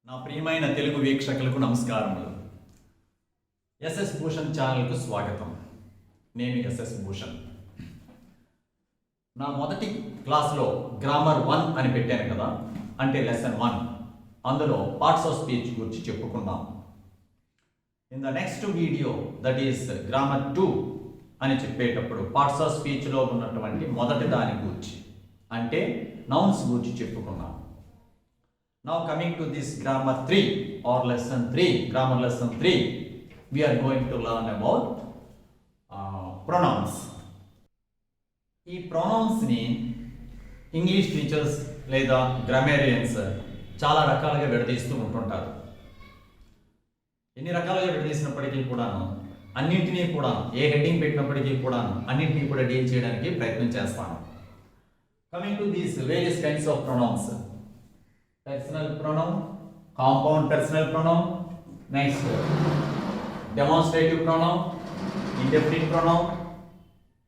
నా ప్రియమైన తెలుగు వీక్షకులకు నమస్కారములు. ఎస్ఎస్ భూషణ్ ఛానల్కు స్వాగతం. నేను ఎస్ఎస్ భూషణ్. నా మొదటి క్లాస్లో గ్రామర్ 1 అని పెట్టాను కదా, అంటే లెసన్ 1. అందులో పార్ట్స్ ఆఫ్ స్పీచ్ గురించి చెప్పుకున్నాం. In the next video, that is grammar 2 అని చెప్పేటప్పుడు పార్ట్స్ ఆఫ్ స్పీచ్లో ఉన్నటువంటి మొదటి దాని గురించి, అంటే నౌన్స్ గురించి చెప్పుకున్నాం. Now coming to this grammar 3 or lesson 3, grammar lesson 3, we are going to learn about pronouns. ఈ pronounsని ఇంగ్లీష్ టీచర్స్ లేదా గ్రామేరియన్స్ చాలా రకాలుగా విడదీస్తూ ఉంటుంటారు. ఎన్ని రకాలుగా విడదీసినప్పటికీ కూడాను అన్నింటినీ కూడా ఏ హెడ్డింగ్ పెట్టినప్పటికీ కూడాను అన్నింటినీ కూడా డీల్ చేయడానికి ప్రయత్నం చేస్తాను. Coming to these various kinds of pronouns. Personal pronoun, compound personal pronoun, next demonstrative pronoun, indefinite pronoun,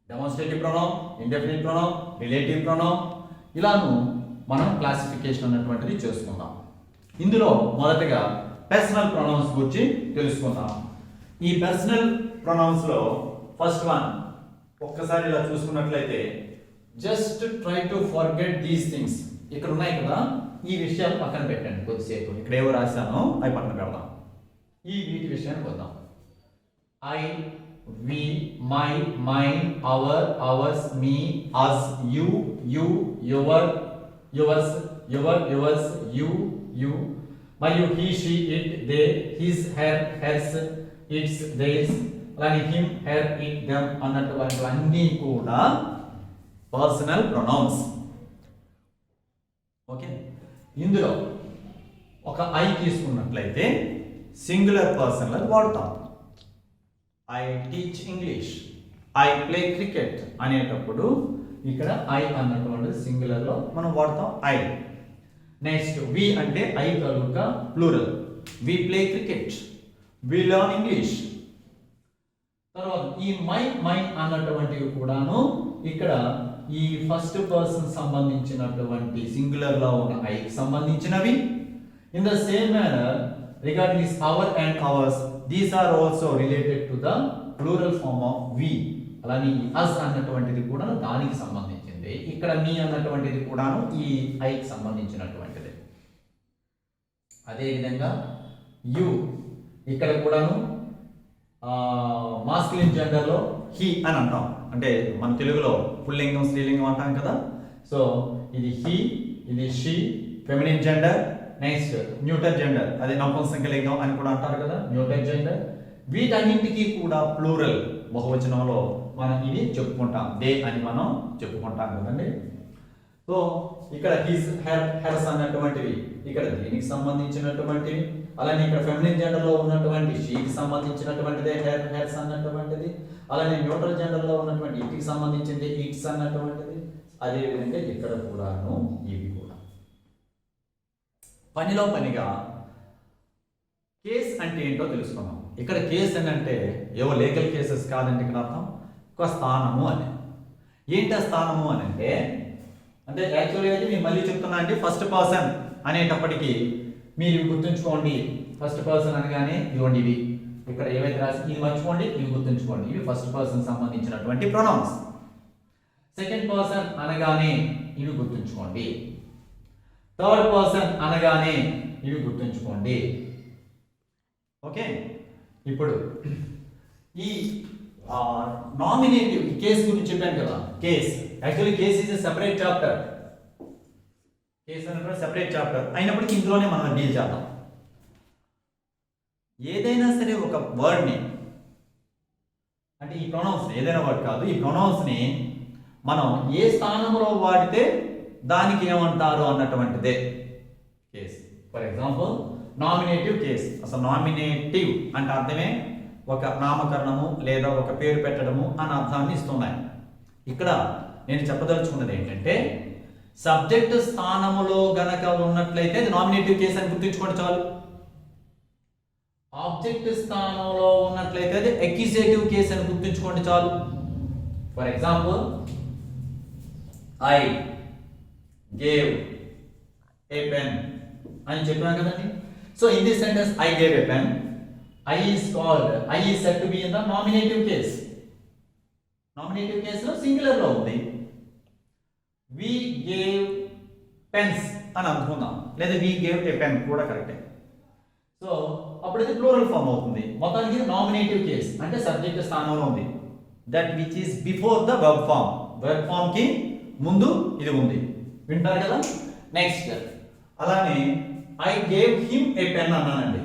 demonstrative pronoun, indefinite pronoun, relative pronoun, ఇలాను మనం క్లాసిఫికేషన్ అన్నటువంటిది చేసుకుందాం. ఇందులో మొదటగా పర్సనల్ ప్రొనౌన్స్ గురించి తెలుసుకుందాం. ఈ పర్సనల్ ప్రొనౌన్స్ లో ఫస్ట్ వన్ ఒక్కసారి ఇలా చూసుకున్నట్లయితే, just try to forget these things. ఇక్కడ ఉన్నాయి కదా, ఈ విషయాలు పక్కన పెట్టండి కొద్దిసేపు. ఇక్కడ ఏవో రాశానో అవి పక్కన పెడదాం. వీటి విషయానికి వద్దాం. I, we, my, mine, our, ours, me, us, you, you, your, yours, your, yours, you, మరియు he, she, it, they, his, her, hers, its, theirs, అలానే హిమ్, హెర్, ఇట్, దెమ్ అన్నటువంటివన్నీ కూడా పర్సనల్ ప్రొనౌన్స్. ఓకే, ఇందులో ఒక I తీసుకున్నట్లయితే singular personal వాడతాం. I teach English, I play cricket అనేటప్పుడు ఇక్కడ ఐ అన్నటువంటి సింగులర్ లో మనం వాడతాం ఐ. నెక్స్ట్ వి అంటే ఐ కనుక plural, we play cricket, we learn English. తర్వాత ఈ మైన్ అన్నటువంటివి కూడాను ఇక్కడ ఈ ఫస్ట్ పర్సన్ సంబంధించినటువంటి సింగులర్ లో ఉన్న ఐ కి సంబంధించినవి. In the same manner regarding this our and ours, these are also related to the plural form of we. అలానే ఈ అస్ అన్నటువంటిది కూడా దానికి సంబంధించింది. ఇక్కడ మీ అన్నటువంటిది కూడాను ఈ ఐ కి సంబంధించినటువంటిది. అదే విధంగా యు, ఇక్కడ కూడాను మాస్కులిన్ జెండర్ లో హీ అని అంటాం. అంటే మన తెలుగులో పుల్లింగం స్త్రీలింగం అంటాం కదా. సో ఇది హీ, ఇది she feminine gender. Next neuter gender, అది నపుంసకలింగం అని కూడా అంటారు కదా, న్యూటర్ జెండర్. వీటన్నింటికి కూడా ప్లూరల్ బహువచనంలో మనం ఇది చెప్పుకుంటాం, దే అని మనం చెప్పుకుంటాం కదండి. సో ఇక్కడ హిస్, హెర్, హెర్స్ అన్నటువంటివి ఇక్కడ దీనికి సంబంధించినటువంటివి. అలానే ఇక్కడ ఫెమినిన్ జెండర్ లో ఉన్నటువంటి షీకి సంబంధించినటువంటిదే హెర్, హెర్స్ అన్నటువంటిది. అలానే న్యూట్రల్ జెండర్ లో ఉన్నటువంటి ఇట్కి సంబంధించింది ఇట్స్ అన్నటువంటిది. అదే విధంగా ఇక్కడ కూడాను ఇవి కూడా. పనిలో పనిగా కేస్ అంటే ఏంటో తెలుసుకున్నాం. ఇక్కడ కేస్ అని అంటే ఏవో లీగల్ కేసెస్ కాదండి. ఇక్కడ అర్థం ఒక స్థానము అని. ఏంటి స్థానము అని అంటే యాక్చువల్గా అయితే నేను మళ్ళీ చెప్తున్నా అండి, ఫస్ట్ పర్సన్ అనేటప్పటికీ మీరు గుర్తుంచుకోండి. ఫస్ట్ పర్సన్ అనగానే ఇవ్వండి ఇవి ఇక్కడ ఏవైతే రాసి ఇది మర్చిపోండి, ఇవి గుర్తుంచుకోండి. ఇవి ఫస్ట్ పర్సన్ సంబంధించినటువంటి ప్రొనౌన్స్. సెకండ్ పర్సన్ అనగానే ఇవి గుర్తుంచుకోండి. థర్డ్ పర్సన్ అనగానే ఇవి గుర్తుంచుకోండి. ఓకే, ఇప్పుడు ఈ నామినేటివ్ కేస్ గురించి చెప్పాను కదా. Case actually case is a separate chapter. Case అనేది సెపరేట్ చాప్టర్ అయినప్పటికీ ఇందులోనే మనం డీల్ చేద్దాం. ఏదైనా సరే ఒక వర్డ్ని, అంటే ఈ ప్రొనౌన్స్ ఏదైనా వర్డ్ కాదు, ఈ ప్రొనౌన్స్ని మనం ఏ స్థానంలో వాడితే దానికి ఏమంటారు అన్నటువంటిదే case. For example nominative case. అసలు నామినేటివ్ అంటే అర్థమే ఒక నామకరణము లేదా ఒక పేరు పెట్టడము అన్న అర్థాన్ని ఇస్తున్నాయి. ఇక్కడ నేను చెప్పదలుచుకున్నది ఏంటంటే, సబ్జెక్ట్ స్థానములో గనక ఉన్నట్లయితే అది నామినేటివ్ కేస్ అని గుర్తుంచుకోండి చాలు. ఆబ్జెక్ట్ స్థానంలో ఉన్నట్లయితే అది అక్యూజేటివ్ కేస్ అని గుర్తుంచుకోండి చాలు. For example, I gave a pen అని చెప్పినా కదండి. So in this sentence, I gave a pen. I is said to be in the nominative case. Nominative case లో సింగులర్ లో ఉంది. We gave pens అని అనుకుందాం, లేదా we gave a pen కూడా కరెక్టే. సో అప్పుడు ఇది ప్లూరల్ ఫామ్ అవుతుంది. మొత్తానికి నామినేటివ్ కేస్ అంటే సబ్జెక్ట్ స్థానంలో ఉంది. That which is before the verb form. Verb form కి ముందు ఇది ఉంది. వింటారు కదా. నెక్స్ట్ అలానే I gave him a pen అన్నానండి.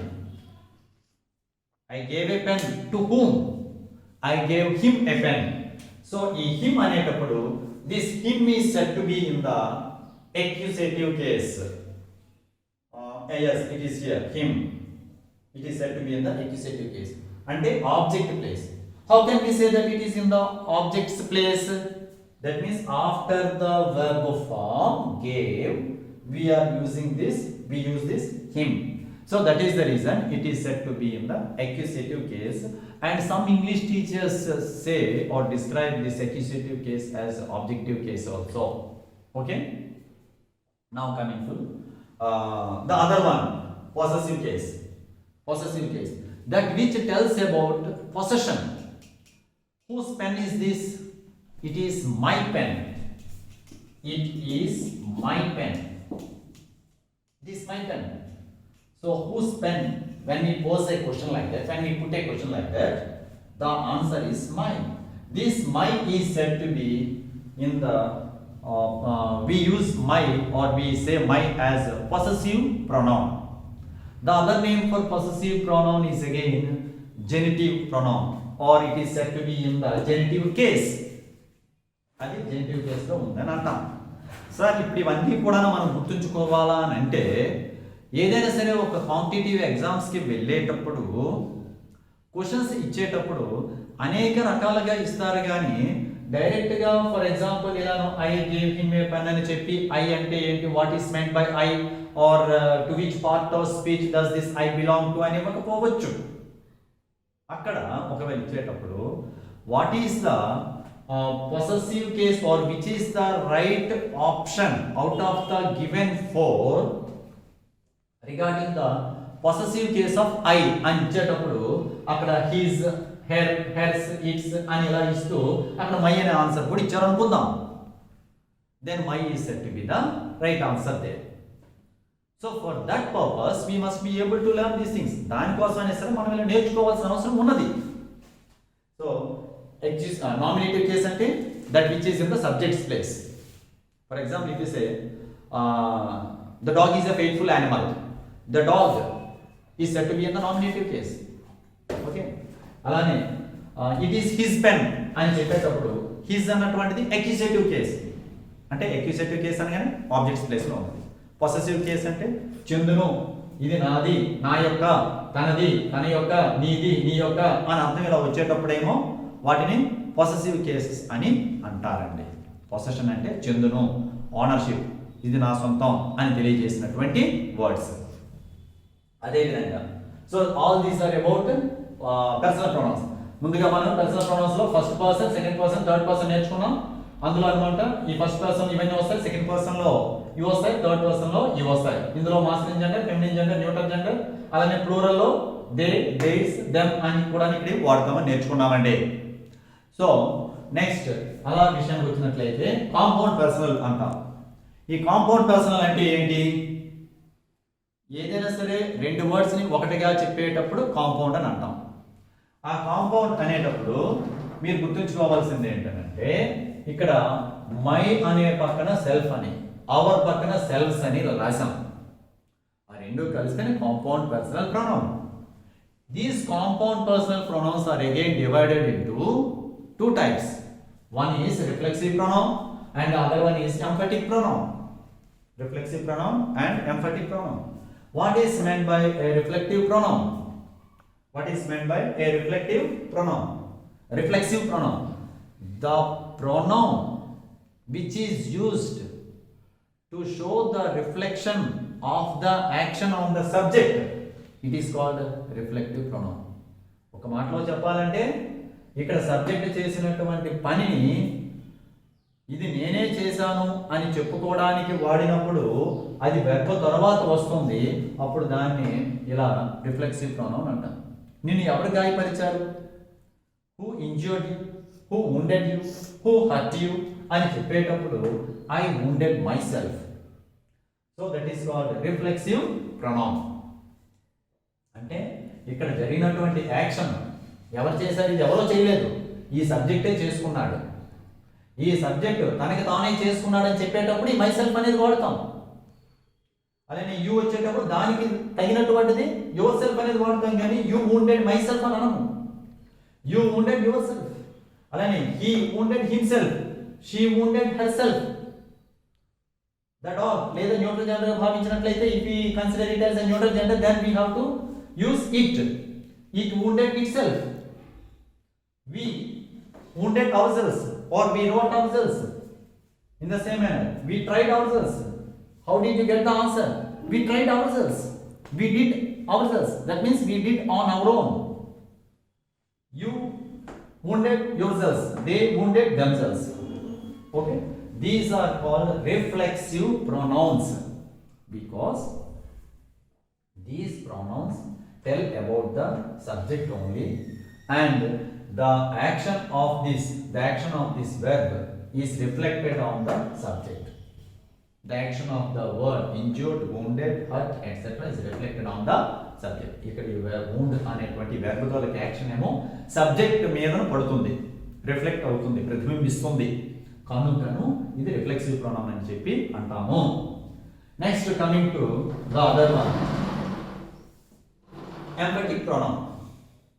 I gave a pen to whom? I gave him a pen. So ఈ హిమ్ అనేటప్పుడు this him is said to be in the accusative case. Yes, it is here, him. It is said to be in the accusative case. And the object place. How can we say that it is in the object's place? That means after the verb form gave, we use this him. So that is the reason it is said to be in the accusative case. And some English teachers say or describe this accusative case as objective case also. Okay? Now coming to the other one, possessive case. Possessive case, that which tells about possession. Whose pen is this? It is my pen. It is my pen. It is my pen. So whose pen? When we pose a question like that, when we put a question like that, the answer is mine. This my is said to be in the we use my, or we say my as a possessive pronoun. The other name for possessive pronoun is again genitive pronoun, or it is said to be in the genitive case. అది genitive case లో ఉందని అంటాం. Sir ఇప్పుడు ఇవన్నీ కూడా మనం గుర్తుంచుకోవాలా అని అంటే, ఏదైనా సరే ఒక కాంపిటేటివ్ ఎగ్జామ్స్కి వెళ్ళేటప్పుడు క్వశ్చన్స్ ఇచ్చేటప్పుడు అనేక రకాలుగా ఇస్తారు. కానీ డైరెక్ట్గా ఫర్ ఎగ్జాంపుల్ ఇలాను I gave him a pen అని చెప్పి ఐ అంటే ఏంటి, what is meant by I, or to which part of speech does this I belong to అని ఇవ్వకపోవచ్చు. అక్కడ ఒకవేళ ఇచ్చేటప్పుడు what is the possessive case or which is the right option out of the given four regarding the possessive case of I అని ఇచ్చేటప్పుడు అక్కడ his, her, hers, its అని ఇలా ఇస్తూ అక్కడ my అనే ఆన్సర్ కూడా ఇచ్చారు అనుకుందాం. then my is said to be the right answer there. So for that purpose we must be able to learn these things. దానికోసమైనా సరే మనం ఇలా నేర్చుకోవాల్సిన అవసరం ఉన్నది. So nominative case ante that which is in the subject's place. For example, if you say the dog is a faithful animal, the dog is said to be in the nominative case. Okay, alane it is his pen ani cheppetappudu his annatuvantiది accusative case. అంటే accusative case అనగానే object's place లో ఉంది. possessive case అంటే చందును, ఇది నాది, నా యొక్క, తనది, తన యొక్క, నీది, నీ యొక్క అని అర్థం ఇలా వచ్చేటప్పుడేమో వాటిని పొసెసివ్ కేసెస్ అని అంటారండి. పొసెషన్ అంటే చెందును, ఓనర్షిప్, ఇది నా సొంతం అని తెలియజేసినటువంటి వర్డ్స్. అదేవిధంగా so all these are about personal pronouns. ముందుగా మనం పర్సనల్ ప్రొనౌన్స్ లో first person, second person, third person నేర్చుకున్నాం. అందులో అనమాట ఈ ఫస్ట్ పర్సన్ ఇవన్నీ వస్తాయి, సెకండ్ పర్సన్ లో ఇవి వస్తాయి, థర్డ్ పర్సన్ లో ఇవి వస్తాయి. ఇందులో masculine gender, feminine gender, neutral gender, అలానే ప్లూరల్ లో దే, దేస్, దెమ్ అని కూడా ఇక్కడ వాడతామని నేర్చుకున్నామండి. సో నెక్స్ట్ అలా విషయానికి వచ్చినట్లయితే కాంపౌండ్ పర్సనల్ అంటాం. ఈ కాంపౌండ్ పర్సనల్ అంటే ఏంటి? ఏదైనా సరే రెండు వర్డ్స్ ని ఒకటిగా చెప్పేటప్పుడు కాంపౌండ్ అని అంటాం. ఆ కాంపౌండ్ అనేటప్పుడు మీరు గుర్తుంచుకోవాల్సింది ఏంటంటే, ఇక్కడ మై అనే పక్కన సెల్ఫ్ అని, అవర్ పక్కన సెల్ఫ్స్ అని రాసాం. ఆ రెండు కలిస్తేనే compound personal pronoun. These compound personal pronouns are again divided into two types. One is reflexive pronoun and the other one is emphatic pronoun. Reflexive pronoun and emphatic pronoun. What is meant by a reflective pronoun? What is meant by a reflective pronoun? Reflexive pronoun, the pronoun which is used to show the reflection of the action on the subject, it is called reflective pronoun. ఒక మాటలో చెప్పాలంటే ఇక్కడ subject చేసినటువంటి పనిని ఇది నేనే చేశాను అని చెప్పుకోవడానికి వాడినప్పుడు అది వెర్బ్ తర్వాత వస్తుంది, అప్పుడు దాన్ని ఇలా రిఫ్లెక్సివ్ ప్రొనౌన్ అంటాం. నిన్ను ఎవరు గాయపరిచారు? Who injured you, who wounded you, who hurt you అని చెప్పేటప్పుడు I wounded myself. So that is called reflexive pronoun. అంటే ఇక్కడ జరిగినటువంటి యాక్షన్ ఎవరు చేశారు? ఇది ఎవరో చేయలేదు, ఈ సబ్జెక్టే చేసుకున్నాడు. ఈ సబ్జెక్ట్ తనకి తానే చేసుకున్నాడు అని చెప్పేటప్పుడు ఈ మైసెల్ఫ్ అనేది వాడతాం. అలానే యూ వచ్చేటప్పుడు దానికి తగినటువంటిది యువర్ సెల్ఫ్ అనేది వాడతాం, కానీ యూ wounded myself అని అనము. You wounded yourself. అలానే he wounded himself, she wounded herself. That all లేదా న్యూట్రల్ జెండర్ భావించినట్లయితే if we consider it as a neutral gender, then we have to use it. It wounded itself. We wounded ourselves, or we wrote ourselves in the same manner. We tried ourselves. How did you get the answer? We tried ourselves. We did ourselves. That means we did on our own. You wounded yourselves. They wounded themselves. Okay? These are called reflexive pronouns because these pronouns tell about the subject only, and the action of this verb is reflected on the subject. The action of the word injured, wounded, hurt, etc. is reflected on the subject. ఇక్కడ ఈ wound అనేటువంటి verb తాలూకు action ఏమో subject మీద పడుతుంది, reflect అవుతుంది, ప్రతిబింబిస్తుంది. కనుకను ఇది రిఫ్లెక్సివ్ ప్రొనౌన్ అని చెప్పి అంటాము. Next coming to the other one, emphatic pronoun.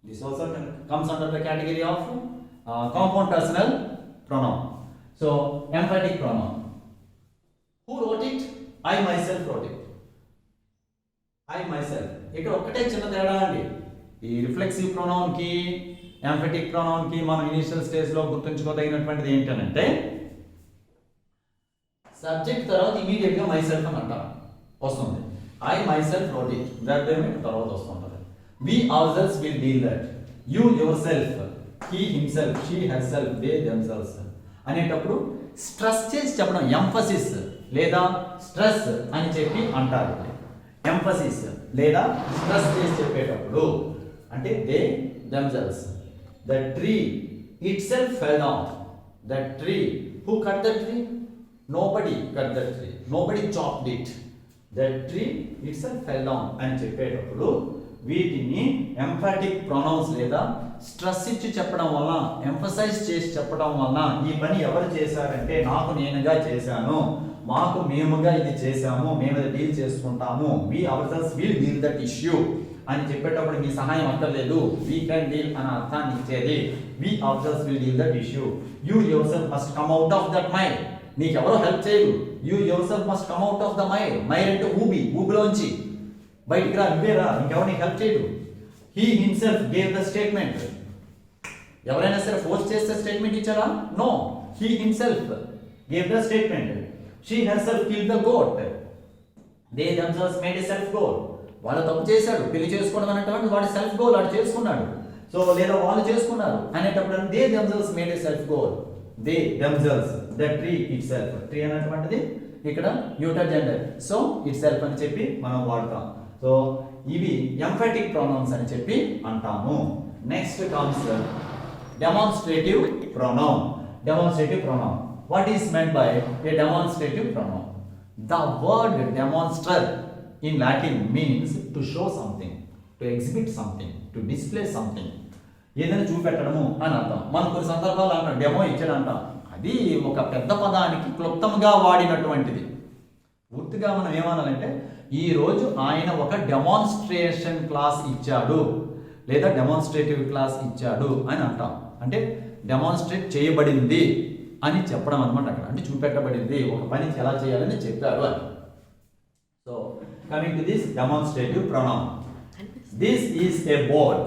This also comes under the category of compound personal pronoun. So emphatic pronoun. Who wrote it? I myself wrote it. I myself. ఇక్కడ ఒక్కటే చిన్న తేడా అండి. ఈ reflexive pronoun కి ఎంఫెటిక్ pronoun కి మనం initial stage లో గుర్తుంచుకోదగినటువంటిది ఏంటంటే సబ్జెక్ట్ తర్వాత ఇమీడియట్ గా myself అని అంటాం వస్తుంది. I myself wrote it. That తర్వాత వస్తుంది. We ourselves will deal that. You yourself, he himself, she herself, they themselves అనేటప్పుడు స్ట్రెస్ చేసి చెప్పడం, ఎంఫసిస్ లేదా స్ట్రెస్ అని చెప్పి అంటారు. ఎంఫసిస్ లేదా స్ట్రెస్ చేసి చెప్పేటప్పుడు అంటే they themselves. The tree itself fell down. The tree, who cut the tree? Nobody cut the tree. Nobody chopped it. The tree itself fell down అని చెప్పేటప్పుడు వీటిని ఎంఫాటిక్ ప్రొనౌన్స్ లేదా స్ట్రెస్ ఇచ్చి చెప్పడం వల్ల, ఎంఫసైజ్ చేసి చెప్పడం వల్ల ఈ పని ఎవరు చేశారంటే నాకు నేనుగా చేశాను, మాకు మేముగా ఇది చేశాము, మేము ఇది డీల్ చేసుకుంటాము, we ourselves will deal that issue అని చెప్పేటప్పుడు మీ సహాయం అక్కర్లేదు, వీ కెన్ డీల్ అనే అర్థాన్ని ఇచ్చేది. We ourselves will deal that issue. You your self must come out of that mire. నీకు ఎవరో హెల్ప్ చేయరు. You your self must come out of the mire. Mire అంటే ఊబిలోంచి బయటికి రా, నువ్వేరా, ఇంకెవరు నీకు హెల్ప్ చేయడు. He himself gave the statement. ఎవరైనా సరే ఫోర్స్ చేస్తే స్టేట్మెంట్ ఇచ్చారా? No, he himself gave the statement. She herself killed the goat. They themselves made a self goal. వాళ్ళు తప్పు చేశాడు, పెళ్లి చేసుకోవడం అనేటువంటి వాడి సెల్ఫ్ గోల్ వాడు చేసుకున్నాడు. సో లేదా వాళ్ళు చేసుకున్నారు అనేటప్పుడు they themselves made a self goal. They themselves, the tree it self. Tree అనేటువంటిది ఇక్కడ neuter gender, so it self అని చెప్పి మనం వాడతాం. సో ఇవి ఎంఫాటిక్ ప్రొనౌన్స్ అని చెప్పి అంటాము. Next comes demonstrative pronoun. Demonstrative pronoun. What is meant by A demonstrative pronoun? The word demonstrate in Latin means to show something, to exhibit something, to display something. ఏదైనా చూపెట్టడము అని అర్థం. మనం కొన్ని సందర్భాలు అంటాం డెమో ఇచ్చాడంటాం, అది ఒక పెద్ద పదానికి క్లుప్తంగా వాడినటువంటిది. పూర్తిగా మనం ఏమనాలంటే ఈ రోజు ఆయన ఒక డెమాన్స్ట్రేషన్ క్లాస్ ఇచ్చాడు లేదా డెమాన్స్ట్రేటివ్ క్లాస్ ఇచ్చాడు అని అంటాం. అంటే డెమాన్స్ట్రేట్ చేయబడింది అని చెప్పడం అనమాట. అక్కడ అంటే చూపెట్టబడింది, ఒక పని ఎలా చేయాలని చెప్పారు అని. So coming to this demonstrative pronoun. This is a board.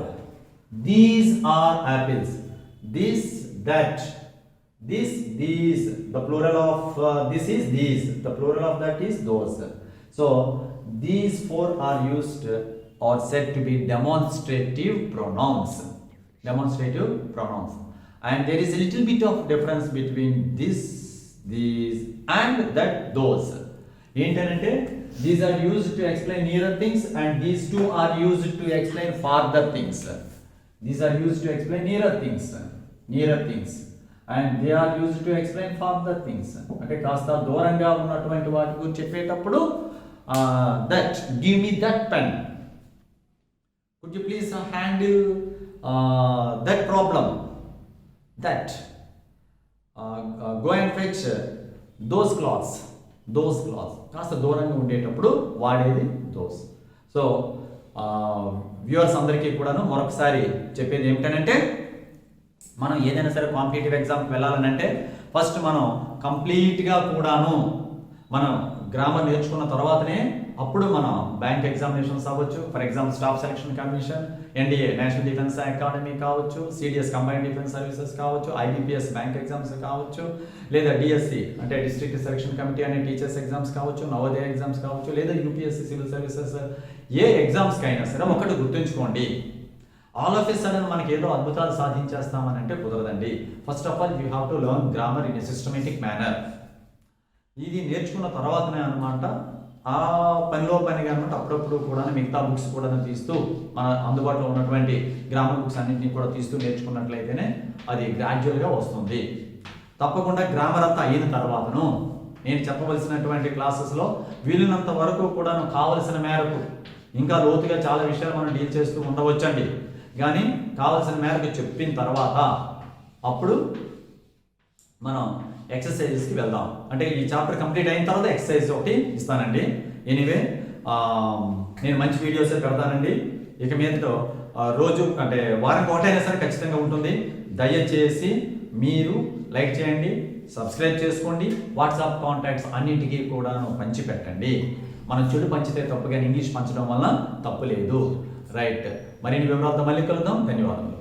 These are apples. This, that. This, these. The plural of this is these. The plural of that is those. So these four are used or said to be demonstrative pronouns. Demonstrative pronouns. And there is a little bit of difference between this, these and that, those. ఏంటంటే These are used to explain nearer things, and these two are used to explain farther things. These are used to explain nearer things, and they are used to explain farther things. అంటే కాస్త దూరంగా ఉన్నటువంటి వాటి గురించి చెప్పేటప్పుడు that give me that pen. Could you please handle that problem? That go and fetch those cloths. కాస్త దూరంగా ఉండేటప్పుడు వాడేది those. సో వ్యూవర్స్ అందరికీ కూడాను మరొకసారి చెప్పేది ఏమిటంటే, మనం ఏదైనా సరే కాంపిటేటివ్ ఎగ్జామ్కి వెళ్ళాలనంటే ఫస్ట్ మనం కంప్లీట్గా కూడాను మనం గ్రామర్ నేర్చుకున్న తర్వాతనే అప్పుడు మనం బ్యాంక్ ఎగ్జామినేషన్స్ అవ్వచ్చు. For example staff selection commission, NDA national defence academy కావచ్చు, సిడిఎస్ కంబైన్డ్ డిఫెన్స్ సర్వీసెస్ కావచ్చు, ఐబీపీఎస్ బ్యాంక్ ఎగ్జామ్స్ కావచ్చు, లేదా డిఎస్సి అంటే డిస్ట్రిక్ట్ సెలక్షన్ కమిటీ అనే టీచర్స్ ఎగ్జామ్స్ కావచ్చు, నవోదయ ఎగ్జామ్స్ కావచ్చు, లేదా యూపీఎస్సి సివిల్ సర్వీసెస్, ఏ ఎగ్జామ్స్కి అయినా సరే ఒకటి గుర్తుంచుకోండి, ఆల్ ఆఫ్ ఎ సడన్ మనకి ఏదో అద్భుతాలు సాధించేస్తామని అంటే కుదరదండి. First of all you have to learn grammar in a systematic manner. ఇది నేర్చుకున్న తర్వాతనే అనమాట ఆ పనిలో పనిగా అనమాట అప్పుడప్పుడు కూడా మిగతా బుక్స్ కూడా తీస్తూ మన అందుబాటులో ఉన్నటువంటి గ్రామర్ బుక్స్ అన్నింటినీ కూడా తీస్తూ నేర్చుకున్నట్లయితేనే అది గ్రాడ్యువల్గా వస్తుంది. తప్పకుండా గ్రామర్ అంతా అయిన తర్వాతను నేను చెప్పవలసినటువంటి క్లాసెస్లో వీలున్నంత వరకు కూడా కావలసిన మేరకు ఇంకా లోతుగా చాలా విషయాలు మనం డీల్ చేస్తూ ఉండవచ్చండి. కానీ కావలసిన మేరకు చెప్పిన తర్వాత అప్పుడు మనం ఎక్సర్సైజెస్కి వెళ్దాం. అంటే ఈ చాప్టర్ కంప్లీట్ అయిన తర్వాత ఎక్సర్సైజ్ ఒకటి ఇస్తానండి. ఎనీవే నేను మంచి వీడియోసే పెడతానండి. ఇక మీదతో రోజు అంటే వారానికి ఒకటైనా సరే ఖచ్చితంగా ఉంటుంది. దయచేసి మీరు లైక్ చేయండి, సబ్స్క్రైబ్ చేసుకోండి, వాట్సాప్ కాంటాక్ట్స్ అన్నింటికీ కూడా పంచిపెట్టండి. మనం చెడు పంచితే తప్పు, కానీ ఇంగ్లీష్ పంచడం వల్ల తప్పు లేదు. రైట్, మరిన్ని వివరాలతో మళ్ళీ కలుద్దాం. ధన్యవాదములు.